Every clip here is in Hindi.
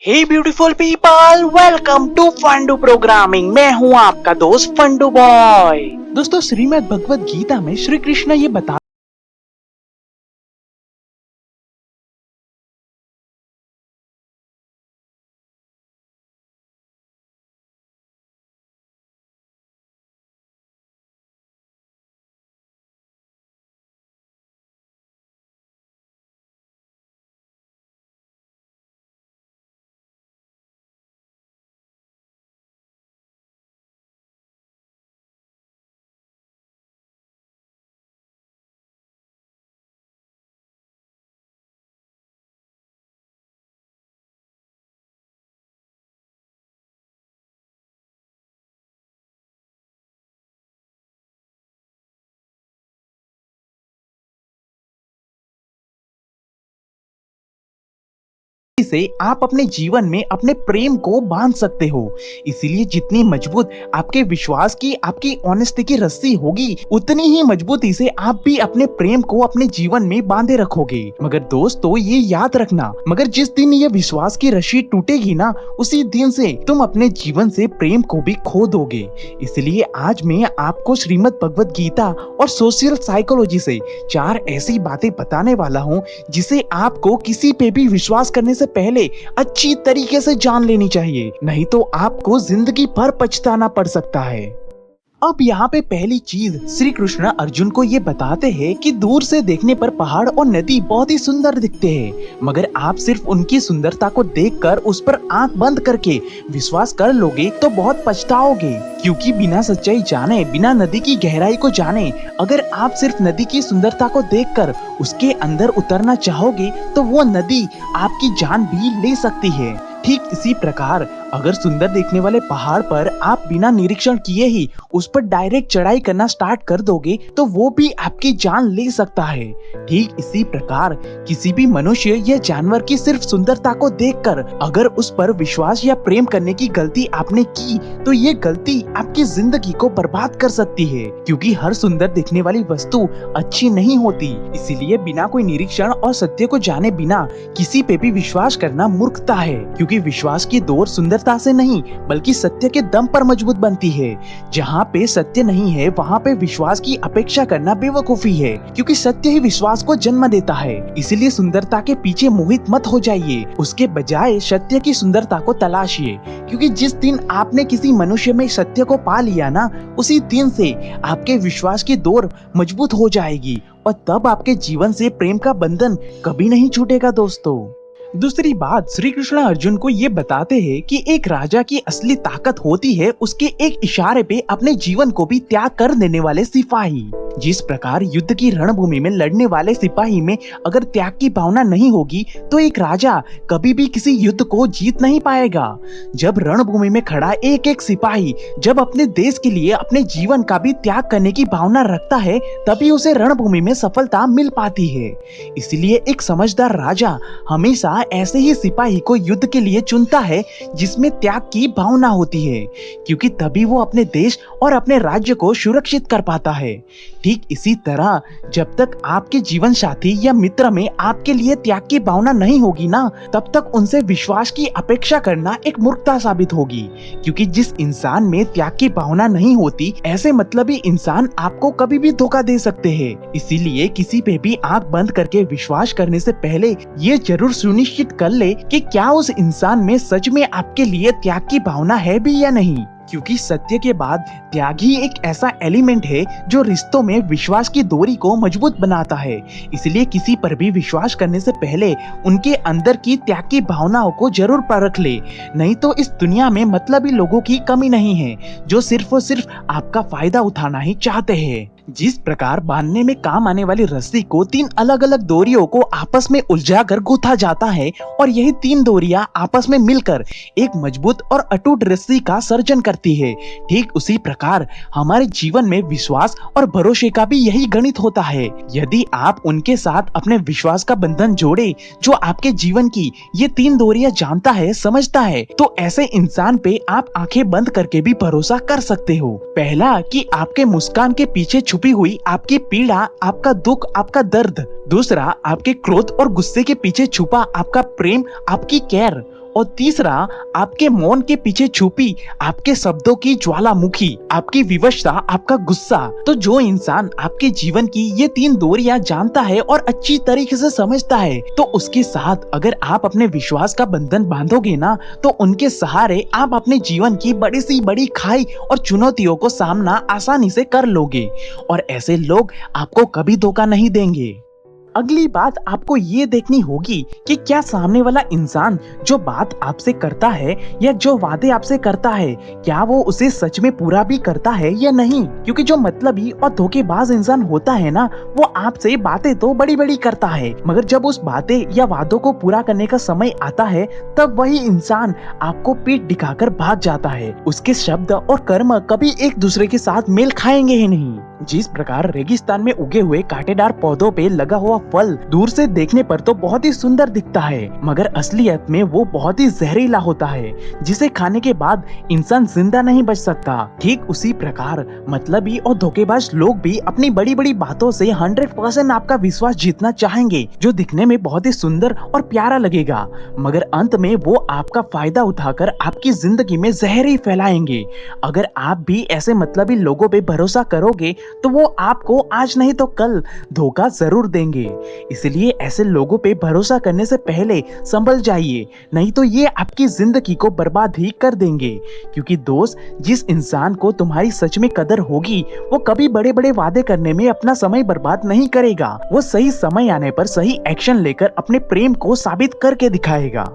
Hey beautiful people, welcome to Fundoo programming. मैं हूं आपका दोस्त फंडू बॉय। दोस्तों, श्रीमद् भगवत गीता में श्री कृष्ण ये बता से आप अपने जीवन में अपने प्रेम को बांध सकते हो। इसीलिए जितनी मजबूत आपके विश्वास की, आपकी ऑनेस्टी की रस्सी होगी, उतनी ही मजबूती से आप भी अपने प्रेम को अपने जीवन में बांधे रखोगे। मगर दोस्तों, ये याद रखना, मगर जिस दिन ये विश्वास की रस्सी टूटेगी ना, उसी दिन से तुम अपने जीवन से प्रेम को भी खो दोगे। इसलिए आज मैं आपको श्रीमद् भगवत गीता और सोशल साइकोलॉजी से 4 ऐसी बातें बताने वाला हूँ जिसे आपको किसी पे भी विश्वास करने से पहले अच्छी तरीके से जान लेनी चाहिए, नहीं तो आपको जिंदगी भर पछताना पड़ सकता है। अब यहाँ पे पहली चीज श्री कृष्ण अर्जुन को ये बताते हैं कि दूर से देखने पर पहाड़ और नदी बहुत ही सुंदर दिखते हैं, मगर आप सिर्फ उनकी सुंदरता को देखकर उस पर आंख बंद करके विश्वास कर लोगे तो बहुत पछताओगे। क्योंकि बिना सच्चाई जाने, बिना नदी की गहराई को जाने, अगर आप सिर्फ नदी की सुंदरता को देखकर उसके अंदर उतरना चाहोगे तो वो नदी आपकी जान भी ले सकती है। ठीक इसी प्रकार अगर सुंदर देखने वाले पहाड़ पर आप बिना निरीक्षण किए ही उस पर डायरेक्ट चढ़ाई करना स्टार्ट कर दोगे तो वो भी आपकी जान ले सकता है। ठीक इसी प्रकार किसी भी मनुष्य या जानवर की सिर्फ सुंदरता को देखकर अगर उस पर विश्वास या प्रेम करने की गलती आपने की तो ये गलती आपकी जिंदगी को बर्बाद कर सकती है। क्योंकि हर सुंदर दिखने वाली वस्तु अच्छी नहीं होती। इसीलिए बिना कोई निरीक्षण और सत्य को जाने बिना किसी पे भी विश्वास करना मूर्खता है। क्योंकि विश्वास की डोर सुंदरता से नहीं बल्कि सत्य के दम पर मजबूत बनती है। जहाँ पे सत्य नहीं है वहाँ पे विश्वास की अपेक्षा करना बेवकूफी है, क्योंकि सत्य ही विश्वास को जन्म देता है। इसीलिए सुंदरता के पीछे मोहित मत हो जाइए, उसके बजाय सत्य की सुंदरता को तलाशिए। क्योंकि जिस दिन आपने किसी मनुष्य में सत्य को पा लिया ना, उसी दिन से आपके विश्वास की डोर मजबूत हो जाएगी और तब आपके जीवन से प्रेम का बंधन कभी नहीं छूटेगा दोस्तों। दूसरी बात, श्री कृष्ण अर्जुन को ये बताते हैं कि एक राजा की असली ताकत होती है उसके एक इशारे पे अपने जीवन को भी त्याग कर देने वाले सिपाही। जिस प्रकार युद्ध की रणभूमि में लड़ने वाले सिपाही में अगर त्याग की भावना नहीं होगी तो एक राजा कभी भी किसी युद्ध को जीत नहीं पाएगा। जब रणभूमि में खड़ा एक एक सिपाही जब अपने देश के लिए अपने जीवन का भी त्याग करने की भावना रखता है, तभी उसे रणभूमि में सफलता मिल पाती है। इसलिए एक समझदार राजा हमेशा ऐसे ही सिपाही को युद्ध के लिए चुनता है जिसमें त्याग की भावना होती है, क्योंकि तभी वो अपने देश और अपने राज्य को सुरक्षित कर पाता है। ठीक इसी तरह जब तक आपके जीवन साथी या मित्र में आपके लिए त्याग की भावना नहीं होगी ना, तब तक उनसे विश्वास की अपेक्षा करना एक मूर्खता साबित होगी। क्योंकि जिस इंसान में त्याग की भावना नहीं होती, ऐसे मतलबी इंसान आपको कभी भी धोखा दे सकते हैं। इसीलिए किसी पे भी आंख बंद करके विश्वास करने से पहले ये जरूर सुनिश्चित कर ले कि क्या उस इंसान में सच में आपके लिए त्याग की भावना है भी या नहीं। क्योंकि सत्य के बाद त्याग ही एक ऐसा एलिमेंट है जो रिश्तों में विश्वास की डोरी को मजबूत बनाता है। इसलिए किसी पर भी विश्वास करने से पहले उनके अंदर की त्याग की भावनाओं को जरूर परख ले, नहीं तो इस दुनिया में मतलबी लोगों की कमी नहीं है जो सिर्फ और सिर्फ आपका फायदा उठाना ही चाहते हैं। जिस प्रकार बांधने में काम आने वाली रस्सी को 3 अलग अलग डोरियों को आपस में उलझाकर गूंथा जाता है और यही 3 डोरियां आपस में मिलकर एक मजबूत और अटूट रस्सी का सर्जन करती है, ठीक उसी प्रकार हमारे जीवन में विश्वास और भरोसे का भी यही गणित होता है। यदि आप उनके साथ अपने विश्वास का बंधन जोड़े जो आपके जीवन की ये 3 डोरियां जानता है, समझता है, तो ऐसे इंसान पे आप आंखें बंद करके भी भरोसा कर सकते हो। पहला, कि आपके मुस्कान के पीछे छुपी हुई आपकी पीड़ा, आपका दुख, आपका दर्द। दूसरा, आपके क्रोध और गुस्से के पीछे छुपा आपका प्रेम, आपकी केयर। और तीसरा, आपके मौन के पीछे छुपी आपके शब्दों की ज्वालामुखी, आपकी विवशता, आपका गुस्सा। तो जो इंसान आपके जीवन की ये 3 दूरियां जानता है और अच्छी तरीके से समझता है, तो उसके साथ अगर आप अपने विश्वास का बंधन बांधोगे ना, तो उनके सहारे आप अपने जीवन की बड़ी सी बड़ी खाई और चुनौतियों को सामना आसानी से कर लोगे, और ऐसे लोग आपको कभी धोखा नहीं देंगे। अगली बात आपको ये देखनी होगी कि क्या सामने वाला इंसान जो बात आपसे करता है या जो वादे आपसे करता है, क्या वो उसे सच में पूरा भी करता है या नहीं। क्योंकि जो मतलबी और धोखेबाज इंसान होता है ना, वो आपसे बातें तो बड़ी बड़ी करता है, मगर जब उस बातें या वादों को पूरा करने का समय आता है, तब वही इंसान आपको पीठ दिखाकर भाग जाता है। उसके शब्द और कर्म कभी एक दूसरे के साथ मेल खाएंगे ही नहीं। जिस प्रकार रेगिस्तान में उगे हुए कांटेदार पौधों पे लगा हुआ फल दूर से देखने पर तो बहुत ही सुंदर दिखता है, मगर असलियत में वो बहुत ही जहरीला होता है, जिसे खाने के बाद इंसान जिंदा नहीं बच सकता। ठीक उसी प्रकार मतलबी और धोखेबाज लोग भी अपनी बड़ी बड़ी बातों से 100% आपका विश्वास जीतना चाहेंगे, जो दिखने में बहुत ही सुंदर और प्यारा लगेगा, मगर अंत में वो आपका फायदा उठाकर आपकी जिंदगी में जहर ही फैलाएंगे। अगर आप भी ऐसे मतलबी लोगों पे भरोसा करोगे, तो वो आपको आज नहीं तो कल धोखा जरूर देंगे। इसलिए ऐसे लोगों पे भरोसा करने से पहले संभल जाइए, नहीं तो ये आपकी जिंदगी को बर्बाद ही कर देंगे। क्योंकि दोस्त, जिस इंसान को तुम्हारी सच में कदर होगी, वो कभी बड़े बड़े वादे करने में अपना समय बर्बाद नहीं करेगा। वो सही समय आने पर सही एक्शन लेकर अपने प्रेम को साबित करके दिखाएगा।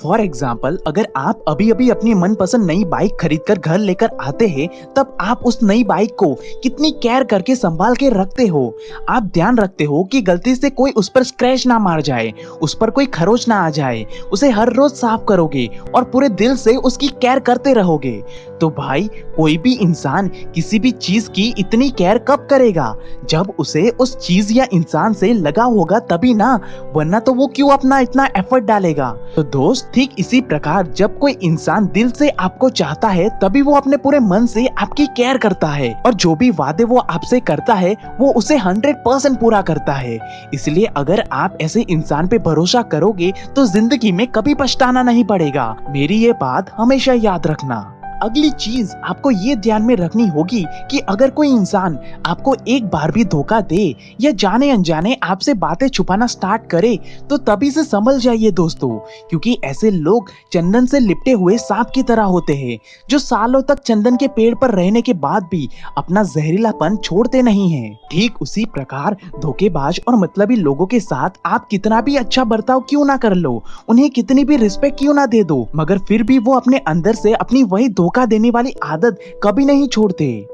फॉर एग्जाम्पल, अगर आप अभी अभी अपनी मनपसंद नई बाइक खरीद कर घर लेकर आते हैं, तब आप उस नई बाइक को कितनी केयर करके संभाल के रखते हो। आप ध्यान रखते हो कि गलती से कोई उस पर स्क्रैच ना मार जाए, उस पर कोई खरोच ना आ जाए। उसे हर रोज साफ करोगे और पूरे दिल से उसकी केयर करते रहोगे। तो भाई, कोई भी इंसान किसी भी चीज की इतनी केयर कब करेगा? जब उसे उस चीज या इंसान से लगा होगा तभी ना, वरना तो वो क्यों अपना इतना एफर्ट डालेगा। तो दोस्त, ठीक इसी प्रकार जब कोई इंसान दिल से आपको चाहता है, तभी वो अपने पूरे मन से आपकी केयर करता है, और जो भी वादे वो आपसे करता है, वो उसे 100% पूरा करता है। इसलिए अगर आप ऐसे इंसान पे भरोसा करोगे, तो जिंदगी में कभी पछताना नहीं पड़ेगा। मेरी ये बात हमेशा याद रखना। अगली चीज आपको ये ध्यान में रखनी होगी कि अगर कोई इंसान आपको एक बार भी धोखा दे या जाने अनजाने आपसे बातें छुपाना स्टार्ट करे, तो तभी से संभल जाइए दोस्तों। क्योंकि ऐसे लोग चंदन से लिपटे हुए सांप की तरह होते हैं, जो सालों तक चंदन के पेड़ पर रहने के बाद भी अपना जहरीलापन छोड़ते नहीं हैं। ठीक उसी प्रकार धोखेबाज और मतलबी लोगों के साथ आप कितना भी अच्छा बर्ताव क्यों ना कर लो, उन्हें कितनी भी रिस्पेक्ट क्यों ना दे दो, मगर फिर भी वो अपने अंदर से अपनी वही धोखा देने वाली आदत कभी नहीं छोड़ते।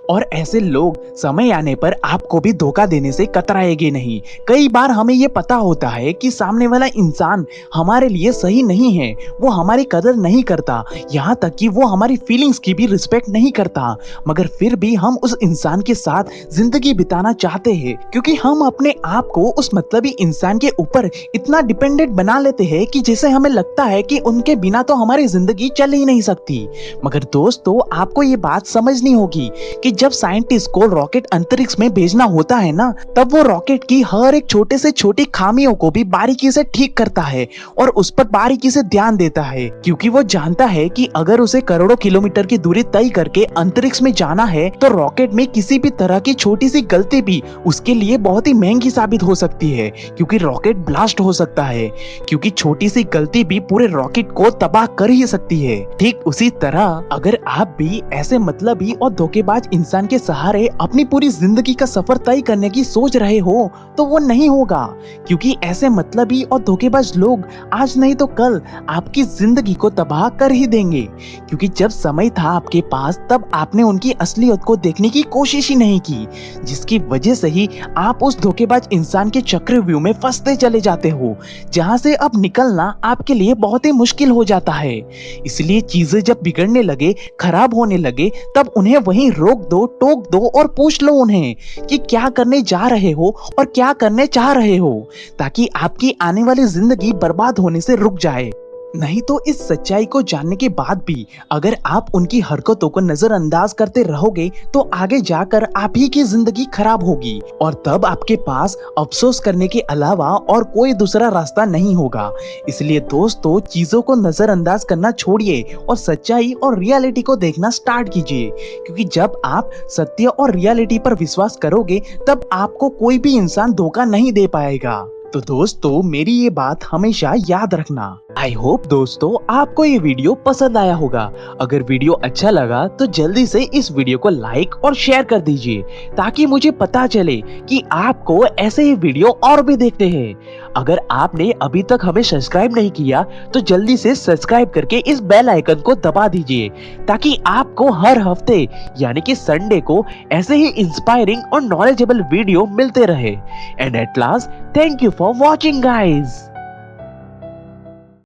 और ऐसे लोग समय आने पर आपको भी धोखा देने से कतराएंगे नहीं। कई बार हमें ये पता होता है कि सामने वाला इंसान हमारे लिए सही नहीं है, वो हमारी कदर नहीं करता, यहाँ तक कि वो हमारी फीलिंग्स की भी रिस्पेक्ट नहीं करता, मगर फिर भी हम उस इंसान के साथ जिंदगी बिताना चाहते हैं, क्योंकि हम अपने आप को उस मतलबी इंसान के ऊपर इतना डिपेंडेंट बना लेते हैं कि जैसे हमें लगता है कि उनके बिना तो हमारी जिंदगी चल ही नहीं सकती। मगर दोस्तों, आपको ये बात समझनी होगी कि जब साइंटिस्ट को रॉकेट अंतरिक्ष में भेजना होता है ना, तब वो रॉकेट की हर एक छोटे से छोटी खामियों को भी बारीकी से ठीक करता है और उस पर बारीकी से ध्यान देता है, क्योंकि वो जानता है कि अगर उसे करोड़ों किलोमीटर की दूरी तय करके अंतरिक्ष में जाना है, तो रॉकेट में किसी भी तरह की छोटी सी गलती भी उसके लिए बहुत ही महंगी साबित हो सकती है, क्योंकि रॉकेट ब्लास्ट हो सकता है, क्योंकि छोटी सी गलती भी पूरे रॉकेट को तबाह कर ही सकती है। ठीक उसी तरह अगर आप भी ऐसे मतलबी और धोखेबाज इंसान के सहारे अपनी पूरी जिंदगी का सफर तय करने की सोच रहे हो, तो वो नहीं होगा, क्योंकि ऐसे मतलबी और धोखेबाज लोग आज नहीं तो कल आपकी जिंदगी को तबाह कर ही देंगे। क्योंकि जब समय था आपके पास, तब आपने उनकी असलियत को देखने की कोशिश ही नहीं की, जिसकी वजह से ही आप उस धोखेबाज इंसान के चक्रव्यूह में फंसते चले जाते हो, जहां से अब निकलना आपके लिए बहुत ही मुश्किल हो जाता है। इसलिए चीजें जब बिगड़ने लगे, खराब होने लगे, तब उन्हें वहीं रोक दो, टोक दो और पूछ लो उन्हें कि क्या करने जा रहे हो और क्या करने चाह रहे हो, ताकि आपकी आने वाली जिंदगी बर्बाद होने से रुक जाए। नहीं तो इस सच्चाई को जानने के बाद भी अगर आप उनकी हरकतों को नजरअंदाज करते रहोगे तो आगे जाकर आप ही की जिंदगी खराब होगी और तब आपके पास अफसोस करने के अलावा और कोई दूसरा रास्ता नहीं होगा। इसलिए दोस्तों चीजों को नजरअंदाज करना छोड़िए और सच्चाई और रियलिटी को देखना स्टार्ट कीजिए, क्योंकि जब आप सत्य और रियलिटी पर विश्वास करोगे तब आपको कोई भी इंसान धोखा नहीं दे पाएगा। तो दोस्तों मेरी ये बात हमेशा याद रखना। आई होप दोस्तों आपको ये वीडियो पसंद आया होगा। अगर वीडियो अच्छा लगा तो जल्दी से इस वीडियो को लाइक और शेयर कर दीजिए ताकि मुझे पता चले कि आपको ऐसे ही वीडियो और भी देखते हैं। अगर आपने अभी तक हमें सब्सक्राइब नहीं किया तो जल्दी से सब्सक्राइब करके इस बेल आइकन को दबा दीजिए ताकि आपको हर हफ्ते यानी कि संडे को ऐसे ही इंस्पायरिंग और नॉलेजेबल वीडियो मिलते रहे। And at last, thank you for watching guys।